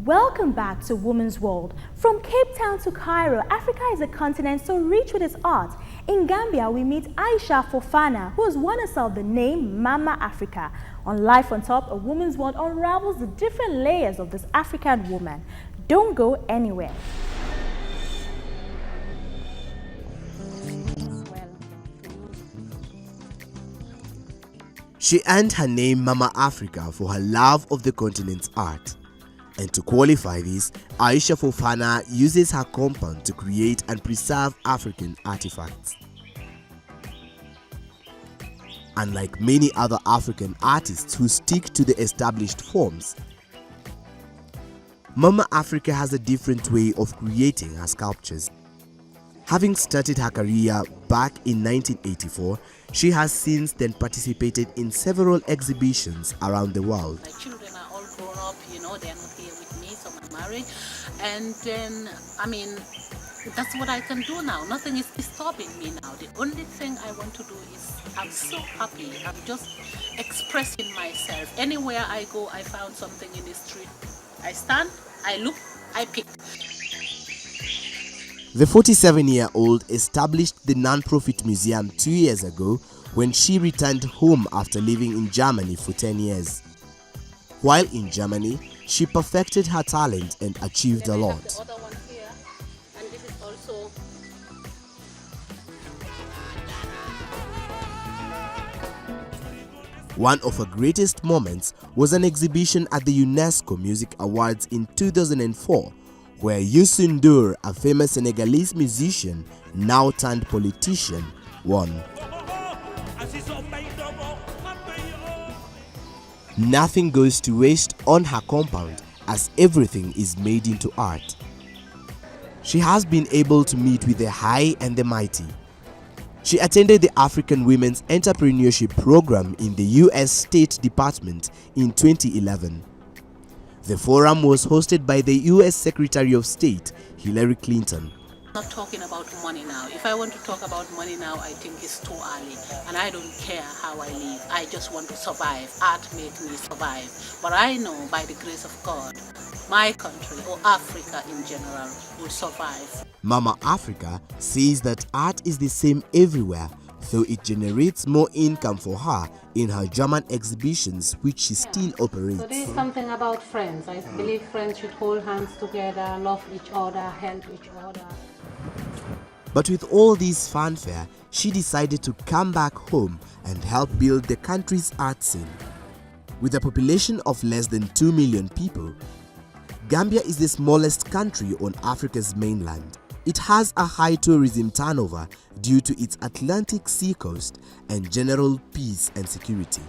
Welcome back to Women's World. From Cape Town to Cairo, Africa is a continent so rich with its art. In Gambia, we meet Aisha Fofana, who has won herself the name Mama Africa. On Life on Top, a Women's World unravels the different layers of this African woman. Don't go anywhere. She earned her name Mama Africa for her love of the continent's art. And to qualify this, Aisha Fofana uses her compound to create and preserve African artifacts. Unlike many other African artists who stick to the established forms, Mama Africa has a different way of creating her sculptures. Having started her career back in 1984, she has since then participated in several exhibitions around the world. My children are all grown up, they're not here with me, so I'm married. And then, that's what I can do now. Nothing is disturbing me now. The only thing I want to do is, I'm so happy. I'm just expressing myself. Anywhere I go, I found something in the street. I stand, I look, I pick. The 47-year-old established the non-profit museum 2 years ago when she returned home after living in Germany for 10 years. While in Germany, she perfected her talent and achieved a lot. The other one here, and this is also one of her greatest moments was an exhibition at the UNESCO Music Awards in 2004, where Youssou N'Dour, a famous Senegalese musician, now turned politician, won. Nothing goes to waste on her compound, as everything is made into art. She has been able to meet with the high and the mighty. She attended the African Women's Entrepreneurship Program in the US State Department in 2011. The forum was hosted by the US Secretary of State, Hillary Clinton. not talking about money now. If I want to talk about money now, I think it's too early. And I don't care how I live. I just want to survive. Art makes me survive. But I know by the grace of God, my country or Africa in general will survive. Mama Africa says that art is the same everywhere, though it generates more income for her in her German exhibitions, which she still operates. So this is something about friends. I believe friends should hold hands together, love each other, help each other. But with all this fanfare, she decided to come back home and help build the country's art scene. With a population of less than 2 million people, Gambia is the smallest country on Africa's mainland. It has a high tourism turnover due to its Atlantic seacoast and general peace and security.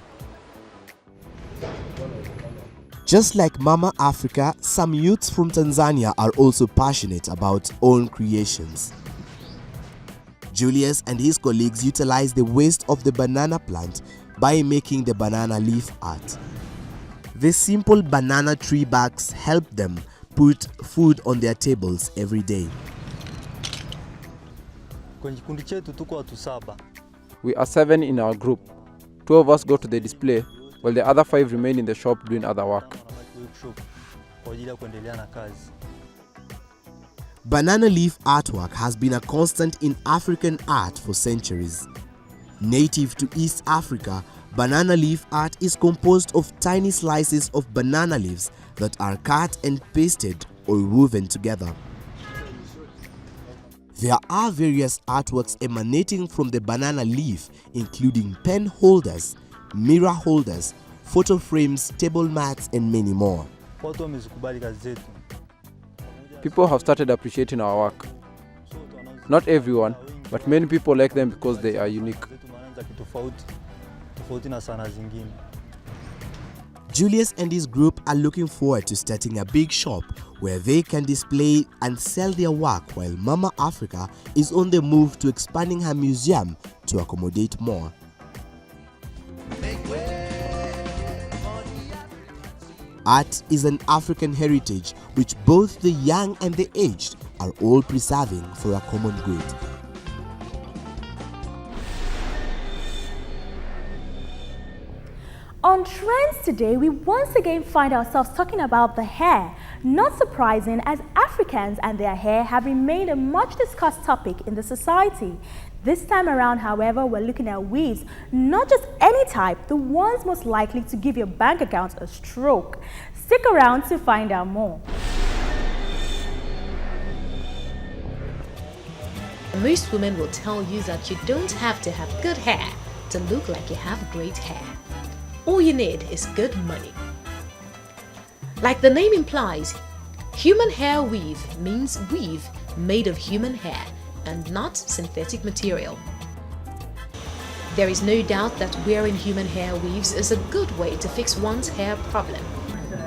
Just like Mama Africa, some youths from Tanzania are also passionate about own creations. Julius and his colleagues utilize the waste of the banana plant by making the banana leaf art. The simple banana tree barks help them put food on their tables every day. We are 7 in our group. 2 of us go to the display, while the other 5 remain in the shop doing other work. Banana leaf artwork has been a constant in African art for centuries. Native to East Africa, banana leaf art is composed of tiny slices of banana leaves that are cut and pasted or woven together. There are various artworks emanating from the banana leaf, including pen holders, mirror holders, photo frames, table mats, and many more. People have started appreciating our work. Not everyone, but many people like them because they are unique. Julius and his group are looking forward to starting a big shop where they can display and sell their work, while Mama Africa is on the move to expanding her museum to accommodate more. Art is an African heritage which both the young and the aged are all preserving for a common good. On On Trends today, we once again find ourselves talking about the hair. Not surprising, as Africans and their hair have remained a much discussed topic in the society. This time around, however, we're looking at weaves, not just any type, the ones most likely to give your bank account a stroke. Stick around to find out more. Most women will tell you that you don't have to have good hair to look like you have great hair. All you need is good money. Like the name implies, human hair weave means weave made of human hair and not synthetic material. There is no doubt that wearing human hair weaves is a good way to fix one's hair problem.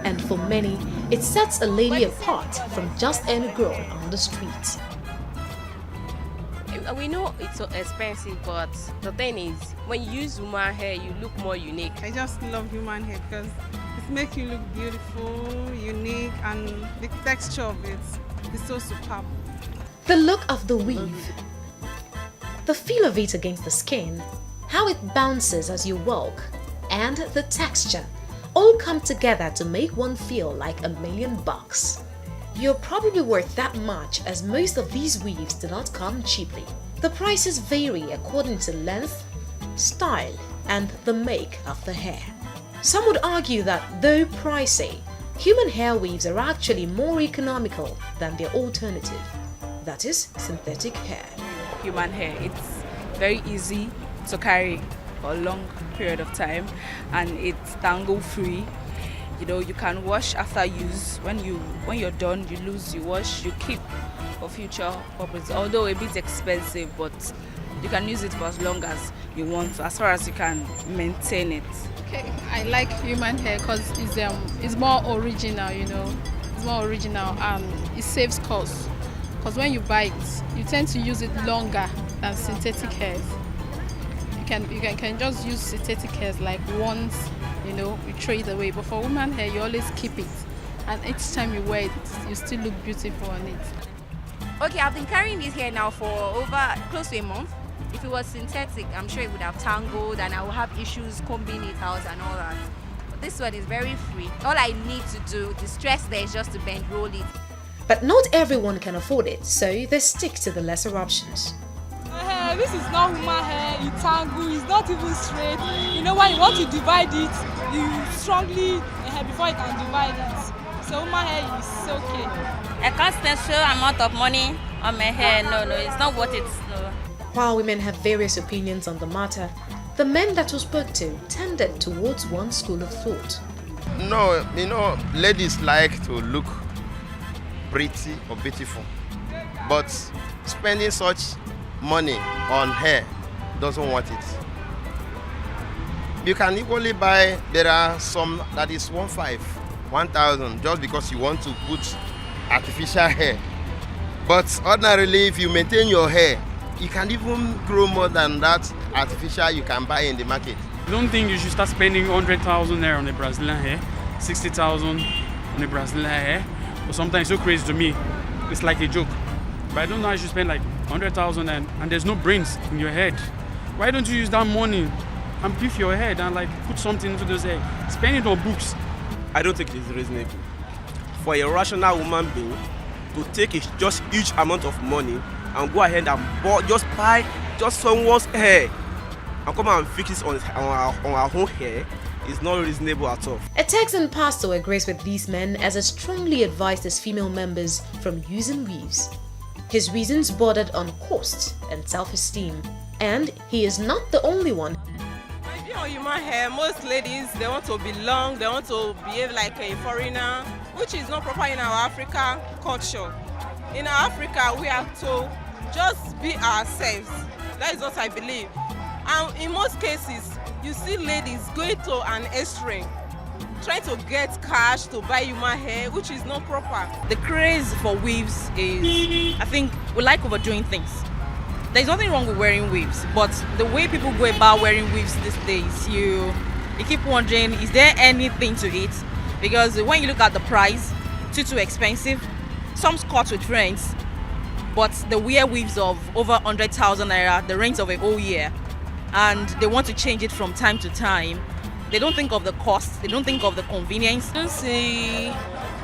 And for many, it sets a lady apart from just any girl on the street. We know it's so expensive, but the thing is, when you use human hair, you look more unique. I just love human hair because it makes you look beautiful, unique, and the texture of it is so superb. The look of the weave, the feel of it against the skin, how it bounces as you walk, and the texture all come together to make one feel like $1,000,000. You're probably worth that much, as most of these weaves do not come cheaply. The prices vary according to length, style, and the make of the hair. Some would argue that though pricey, human hair weaves are actually more economical than their alternative, that is synthetic hair. Human hair, it's very easy to carry for a long period of time, and it's tangle free. You know, you can wash after use. When you're done, you lose, you wash, you keep for future purposes. Although a bit expensive, but you can use it for as long as you want to, as far as you can maintain it. Okay, I like human hair because it's more original, you know. It's more original and it saves cost. Because when you buy it, you tend to use it longer than synthetic hairs. You can just use synthetic hairs like once, you know, you throw it away. But for woman hair, you always keep it. And each time you wear it, you still look beautiful on it. Okay, I've been carrying this hair now for over close to a month. If it was synthetic, I'm sure it would have tangled and I would have issues combing it out and all that. But this one is very free. All I need to do, the stress there is just to bend roll it. But not everyone can afford it, so they stick to the lesser options. This is not human hair, it tangle, it's not even straight. You know, when you want to divide it, you strongly before you can divide it. So human hair is okay. I can't spend so amount of money on my hair. No, it's not worth it. No. While women have various opinions on the matter, the men that we spoke to tended towards one school of thought. No, you know, ladies like to look pretty or beautiful, but spending such money on hair doesn't want it. You can equally buy, there are some that is 1,000 just because you want to put artificial hair. But ordinarily, if you maintain your hair, you can even grow more than that artificial you can buy in the market. I don't think you should start spending 100,000 naira on a Brazilian hair, 60,000 on a Brazilian hair. But sometimes it's so crazy to me. It's like a joke. But I don't know how you should spend like 100,000 and there's no brains in your head. Why don't you use that money and beef your head and like put something into those hair? Spend it on books. I don't think it is reasonable for a rational woman being to take a just huge amount of money and go ahead and buy someone's hair and come and fix it on our own hair. Is not reasonable at all. A Texan pastor agrees with these men as he strongly advised his female members from using weaves. His reasons bordered on cost and self-esteem, and he is not the only one. If you're on human hair, most ladies, they want to belong, they want to behave like a foreigner, which is not proper in our African culture. In Africa, we have to just be ourselves. That is what I believe. And in most cases, you see ladies going to an extreme, trying to get cash to buy human hair, which is not proper. The craze for weaves is, I think, we like overdoing things. There's nothing wrong with wearing weaves, but the way people go about wearing weaves these days, you keep wondering, is there anything to it? Because when you look at the price, too expensive. Some cut with friends, but they wear weaves of over 100,000 naira, the rent of a whole year, and they want to change it from time to time. They don't think of the cost. They don't think of the convenience. I don't see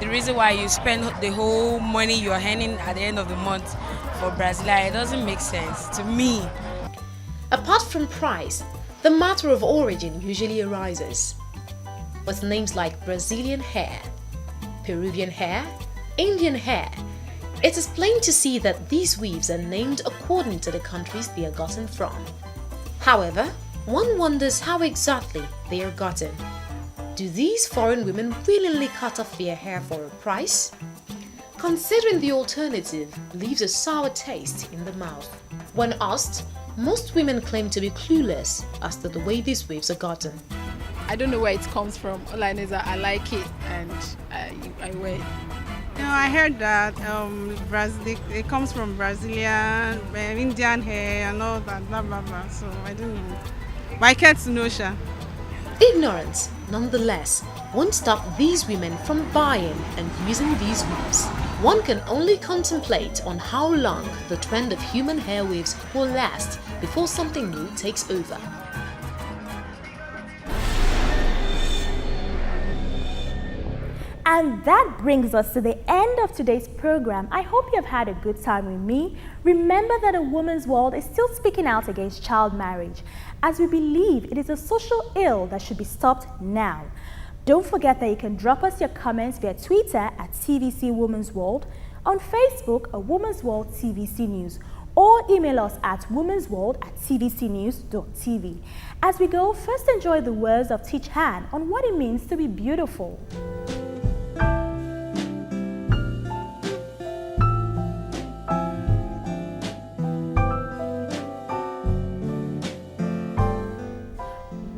the reason why you spend the whole money you're earning at the end of the month for Brasilia. It doesn't make sense to me. Apart from price, the matter of origin usually arises. With names like Brazilian hair, Peruvian hair, Indian hair, it is plain to see that these weaves are named according to the countries they are gotten from. However, one wonders how exactly they are gotten. Do these foreign women willingly cut off their hair for a price? Considering the alternative leaves a sour taste in the mouth. When asked, most women claim to be clueless as to the way these weaves are gotten. I don't know where it comes from. All I know is that I like it and I wear it. You know, I heard that it comes from Brazilian, Indian hair and all that, blah, blah, blah. So I don't know. But I can't know, Sha. Ignorance, nonetheless, won't stop these women from buying and using these weaves. One can only contemplate on how long the trend of human hair weaves will last before something new takes over. And that brings us to the end of today's program. I hope you have had a good time with me. Remember that a woman's world is still speaking out against child marriage, as we believe it is a social ill that should be stopped now. Don't forget that you can drop us your comments via Twitter at TVC Women's World, on Facebook at Women's World TVC News, or email us at womensworld@tvcnews.tv. As we go, first enjoy the words of Teach Han on what it means to be beautiful.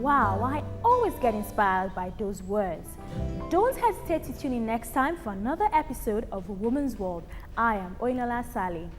Wow, I always get inspired by those words. Don't hesitate to tune in next time for another episode of Women's World. I am Oinola Sali.